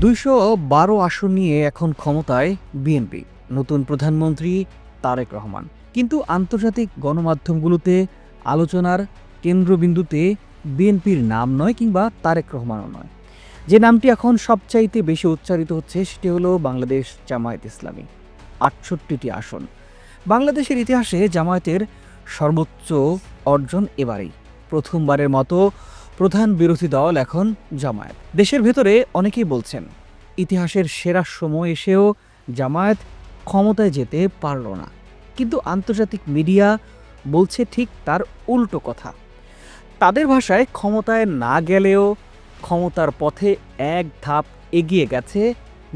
২১২ আসন নিয়ে এখন ক্ষমতায় বিএনপি, নতুন প্রধানমন্ত্রী তারেক রহমান। কিন্তু আন্তর্জাতিক গণমাধ্যমগুলোতে আলোচনার কেন্দ্রবিন্দুতে বিএনপির নাম নয়, কিংবা তারেক রহমানও নয়। যে নামটি এখন সবচাইতে বেশি উচ্চারিত হচ্ছে সেটি হলো বাংলাদেশ জামায়াত ইসলামী। ৬৮টি আসন। বাংলাদেশের ইতিহাসে জামায়াতের সর্বোচ্চ অর্জন এবারেই। প্রথমবারের মতো প্রধান বিরোধী দল এখন জামায়াত। দেশের ভেতরে অনেকেই বলছেন, ইতিহাসের সেরা সময় এসেও জামায়াত ক্ষমতায় যেতে পারল না। কিন্তু আন্তর্জাতিক মিডিয়া বলছে ঠিক তার উল্টো কথা। তাদের ভাষায় ক্ষমতায় না গেলেও ক্ষমতার পথে এক ধাপ এগিয়ে গেছে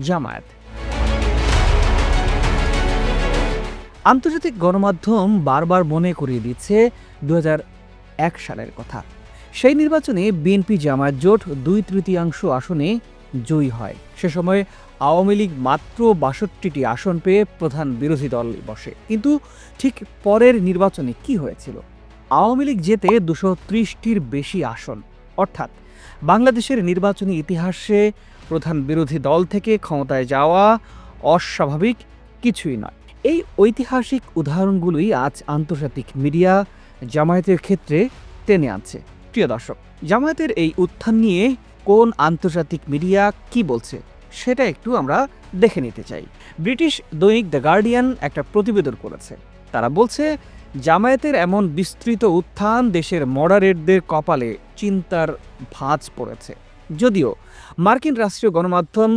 জামায়াত। আন্তর্জাতিক গণমাধ্যম বারবার মনে করিয়ে দিচ্ছে ২০০১ সালের কথা। সেই নির্বাচনে বিএনপি জামায়াত জোট ২/৩ আসনে জয়ী হয়। সে সময় আওয়ামী লীগ মাত্র ৬২টি আসন পেয়ে প্রধান বিরোধী দল বসে। কিন্তু ঠিক পরের নির্বাচনে কি হয়েছিল? আওয়ামী লীগ জেতে ২৩০টির বেশি আসন। অর্থাৎ বাংলাদেশের নির্বাচনী ইতিহাসে প্রধান বিরোধী দল থেকে ক্ষমতায় যাওয়া অস্বাভাবিক কিছুই নয়। এই ঐতিহাসিক উদাহরণগুলোই আজ আন্তর্জাতিক মিডিয়া জামায়াতের ক্ষেত্রে টেনে আনছে। প্রিয় দর্শক, জামায়াতের এই উত্থান নিয়ে কোন আন্তর্জাতিক মিডিয়া কি বলছে সেটা একটু আমরা দেখে নিতে চাই। ব্রিটিশ দৈনিক দ্য গার্ডিয়ান একটা প্রতিবেদন করেছে। তারা বলছে, জামায়াতের এমন বিস্তৃত উত্থান দেশের মডারেটদের কপালে চিন্তার ভাঁজ পড়েছে। যদিও মার্কিন রাষ্ট্রীয় গণমাধ্যম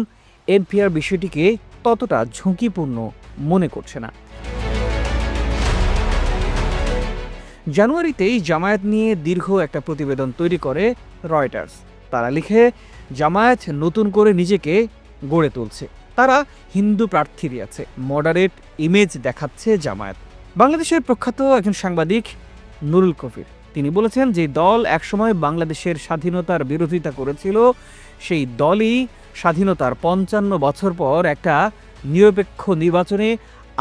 এনপিআর বিষয়টিকে ততটা ঝুঁকিপূর্ণ মনে করছে না। জানুয়ারিতেই জামায়াত নিয়ে দীর্ঘ একটা প্রতিবেদন তৈরি করে রয়টার্স। তারা লিখে, জামায়াত নতুন করে নিজেকে গড়ে তুলছে। তারা হিন্দু প্রার্থী দিয়েছে, মডারেট ইমেজ দেখাচ্ছে জামায়াত। বাংলাদেশের প্রখ্যাত একজন সাংবাদিক নুরুল কবির তিনি বলেছেন, যে দল একসময় বাংলাদেশের স্বাধীনতার বিরোধিতা করেছিল, সেই দলই স্বাধীনতার ৫৫ বছর পর একটা নিরপেক্ষ নির্বাচনে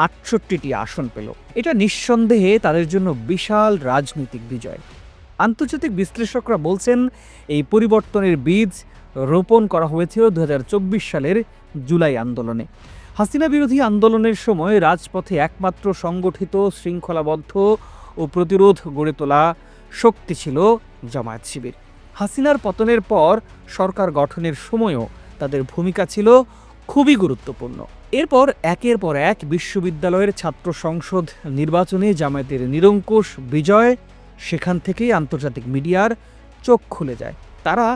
৬৮টি আসন পেল। এটা নিঃসন্দেহে তাদের জন্য বিশাল রাজনৈতিক বিজয়। আন্তর্জাতিক বিশ্লেষকরা বলছেন, এই পরিবর্তনের বীজ রোপণ করা হয়েছিল ২০২৪ সালের জুলাই আন্দোলনে। হাসিনা বিরোধী আন্দোলনের সময় রাজপথে একমাত্র সংগঠিত, শৃঙ্খলাবদ্ধ ও প্রতিরোধ গড়ে তোলা শক্তি ছিল জামায়াত শিবির। হাসিনার পতনের পর সরকার গঠনের সময়ও তাদের ভূমিকা ছিল খুবই গুরুত্বপূর্ণ। এরপর একের পর এক বিশ্ববিদ্যালয়ের ছাত্র সংসদ নির্বাচনে জামায়াতের নিরঙ্কুশ বিজয়, সেখান থেকেই আন্তর্জাতিক মিডিয়ার চোখ খুলে যায়। তারা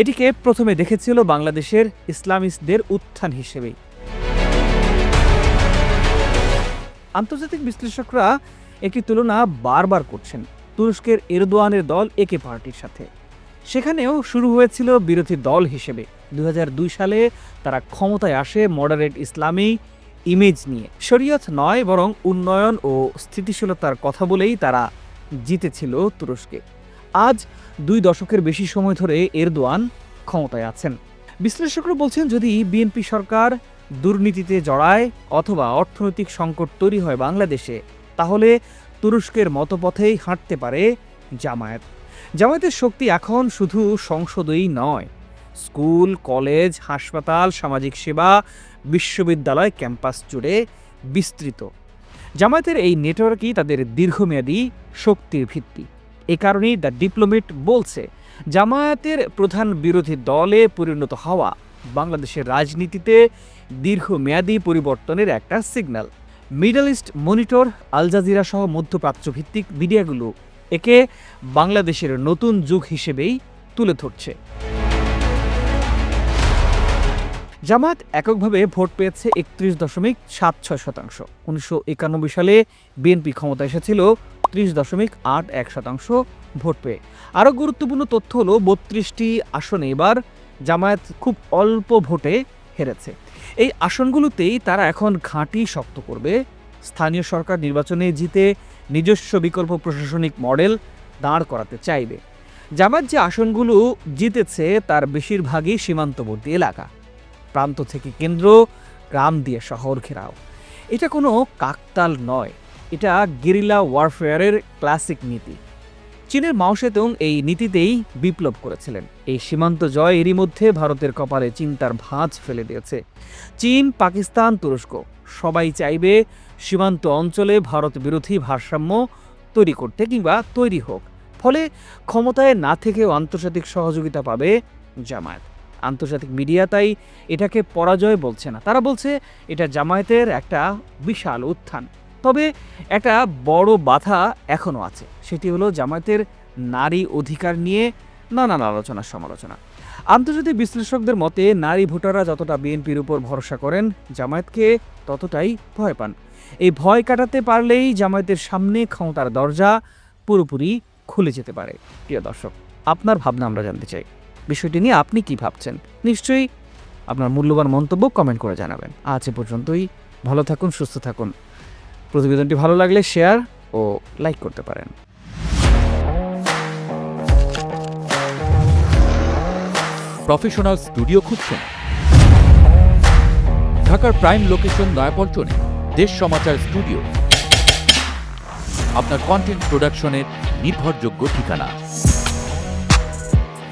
এটিকে প্রথমে দেখেছিল বাংলাদেশের ইসলামিস্টদের উত্থান হিসেবেই। আন্তর্জাতিক বিশ্লেষকরা একটি তুলনা বারবার করছেন তুরস্কের এরদোয়ানের দল একে পার্টির সাথে। সেখানেও শুরু হয়েছিল বিরোধী দল হিসেবে। ২০০২ সালে তারা ক্ষমতায় আসে মডারেট ইসলামী ইমেজ নিয়ে। শরিয়ত নয়, বরং উন্নয়ন ও স্থিতিশীলতার কথা বলেই তারা জিতেছিল তুরস্কে। আজ ২ দশকের বেশি সময় ধরে এরদোয়ান ক্ষমতায় আছেন। বিশ্লেষকরা বলছেন, যদি বিএনপি সরকার দুর্নীতিতে জড়ায় অথবা অর্থনৈতিক সংকট তৈরি হয় বাংলাদেশে, তাহলে তুরস্কের মতপথেই হাঁটতে পারে জামায়াত। জামায়াতের শক্তি এখন শুধু সংসদেই নয়, স্কুল, কলেজ, হাসপাতাল, সামাজিক সেবা, বিশ্ববিদ্যালয় ক্যাম্পাস জুড়ে বিস্তৃত। জামায়াতের এই নেটওয়ার্কই তাদের দীর্ঘমেয়াদী শক্তির ভিত্তি। এ কারণেই দ্য ডিপ্লোমেট বলছে, জামায়াতের প্রধান বিরোধী দলে পরিণত হওয়া বাংলাদেশের রাজনীতিতে দীর্ঘমেয়াদী পরিবর্তনের একটা signal. Middle East Monitor, Al Jazeera সহ মধ্যপ্রাচ্য ভিত্তিক মিডিয়াগুলো একে বাংলাদেশের নতুন যুগ হিসেবেই তুলে ধরছে। জামায়াত এককভাবে ভোট পেয়েছে ৩১.৭৬%। ১৯৯১ সালে বিএনপি ক্ষমতা এসেছিল ৩০.৮১% ভোট পেয়ে। আরও গুরুত্বপূর্ণ তথ্য হলো, ৩২টি আসনে এবার জামায়াত খুব অল্প ভোটে হেরেছে। এই আসনগুলোতেই তারা এখন ঘাঁটি শক্ত করবে। স্থানীয় সরকার নির্বাচনে জিতে নিজস্ব বিকল্প প্রশাসনিক মডেল দাঁড় করাতে চাইবে। জামায়াত যে আসনগুলো জিতেছে তার বেশিরভাগই সীমান্তবর্তী এলাকা, প্রান্ত থেকে কেন্দ্র, গ্রাম দিয়ে শহর ঘেরাও। এটা কোনো কাকতাল নয়, এটা গেরিলা ওয়ারফেয়ারের ক্লাসিক নীতি। চীনের মাও সেতুং এই নীতিতেই বিপ্লব করেছিলেন। এই সীমান্ত জয় এরই মধ্যে ভারতের কপালে চিন্তার ভাঁজ ফেলে দিয়েছে। চীন, পাকিস্তান, তুরস্ক সবাই চাইবে সীমান্ত অঞ্চলে ভারত বিরোধী ভারসাম্য তৈরি করতে কিংবা তৈরি হোক। ফলে ক্ষমতায় না থেকেও আন্তর্জাতিক সহযোগিতা পাবে জামায়াত। আন্তর্জাতিক মিডিয়া তাই এটাকে পরাজয় বলছে না, তারা বলছে এটা জামায়াতের একটা বিশাল উত্থান। তবে একটা বড় বাধা এখনও আছে, সেটি হলো জামায়াতের নারী অধিকার নিয়ে নানান আলোচনা সমালোচনা। আন্তর্জাতিক বিশ্লেষকদের মতে নারী ভোটাররা যতটা বিএনপির উপর ভরসা করেন, জামায়াতকে ততটাই ভয় পান। এই ভয় কাটাতে পারলেই জামায়াতের সামনে ক্ষমতার দরজা পুরোপুরি খুলে যেতে পারে। প্রিয় দর্শক, আপনার ভাবনা আমরা জানতে চাই। বিষয়টি নিয়ে আপনি কি ভাবছেন? নিশ্চয়ই আপনার মূল্যবান মন্তব্য কমেন্ট করে জানাবেন। আজ এ পর্যন্তই। ভালো থাকুন, সুস্থ থাকুন। প্রতিবেদনটি ভালো লাগলে শেয়ার ও লাইক করতে পারেন। প্রফেশনাল স্টুডিও খুঁজছেন? ঢাকার প্রাইম লোকেশন নয়াপল্টনে দেশ সমাচার স্টুডিও আপনার কন্টেন্ট প্রোডাকশনের নির্ভরযোগ্য ঠিকানা।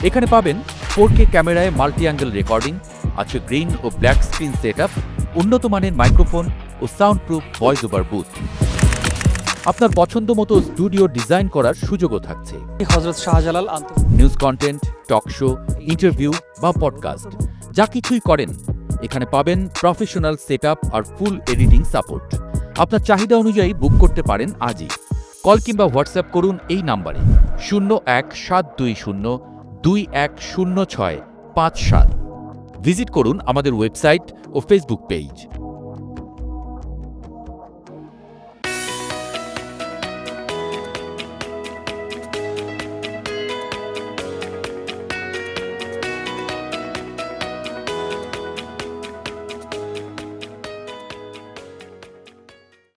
এখানে পাবেন 4K ক্যামেরায় মাল্টি অ্যাঙ্গেল রেকর্ডিং, আছে গ্রিন ও ব্ল্যাক স্ক্রিন সেটআপ, উন্নত মানের মাইক্রোফোন ও sound proof voice over booth. আপনার পছন্দ মতো স্টুডিও ডিজাইন করার সুযোগও থাকছে। Hazrat Shahjalal news content, talk show, interview বা পডকাস্ট যা কিছুই করেন এখানে পাবেন প্রফেশনাল সেটআপ আর ফুল এডিটিং সাপোর্ট। আপনার চাহিদা অনুযায়ী বুক করতে পারেন আজই। কল কিংবা হোয়াটসঅ্যাপ করুন এই নাম্বারে 017202106557। ভিজিট করুন আমাদের ওয়েবসাইট ও ফেসবুক পেজ।